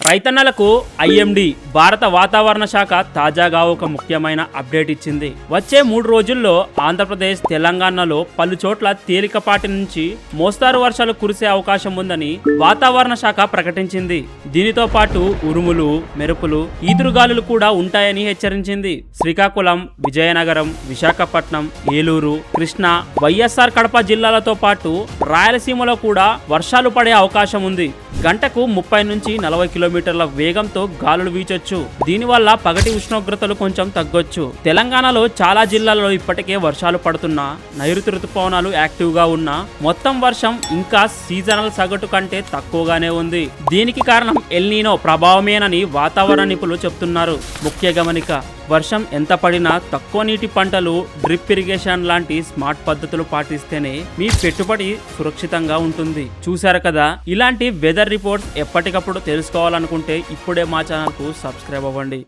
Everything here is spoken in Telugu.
రైతన్నలకు ఐఎండీ భారత వాతావరణ శాఖ తాజాగా ఒక ముఖ్యమైన అప్డేట్ ఇచ్చింది. వచ్చే 3 రోజుల్లో ఆంధ్రప్రదేశ్, తెలంగాణలో పలు చోట్ల తేలికపాటి నుంచి మోస్తారు వర్షాలు కురిసే అవకాశం ఉందని వాతావరణ శాఖ ప్రకటించింది. దీనితో పాటు ఉరుములు, మెరుపులు, ఈదురుగాలులు కూడా ఉంటాయని హెచ్చరించింది. శ్రీకాకుళం, విజయనగరం, విశాఖపట్నం, ఏలూరు, కృష్ణా, వైఎస్ఆర్ కడప జిల్లాలతో పాటు రాయలసీమలో కూడా వర్షాలు పడే అవకాశం ఉంది. గంటకు 30 నుంచి 40 కిలోమీటర్ల వేగంతో గాలులు వీచొచ్చు. దీనివల్ల పగటి ఉష్ణోగ్రతలు కొంచెం తగ్గొచ్చు. తెలంగాణలో చాలా జిల్లాల్లో ఇప్పటికే వర్షాలు పడుతున్నా, నైరుతి రుతుపవనాలు యాక్టివ్ గా ఉన్నా మొత్తం వర్షం ఇంకా సీజనల్ సగటు కంటే తక్కువగానే ఉంది. దీనికి కారణం ఎల్ నీనో ప్రభావమేనని వాతావరణ నిపుణులు చెప్తున్నారు. ముఖ్య గమనిక: వర్షం ఎంత పడినా తక్కువ నీటి పంటలు, డ్రిప్ ఇరిగేషన్ లాంటి స్మార్ట్ పద్ధతులు పాటిస్తేనే మీ పెట్టుబడి సురక్షితంగా ఉంటుంది. చూశారు కదా, ఇలాంటి వెదర్ రిపోర్ట్స్ ఎప్పటికప్పుడు తెలుసుకోవాలనుకుంటే ఇప్పుడే మా ఛానల్కు సబ్స్క్రైబ్ అవ్వండి.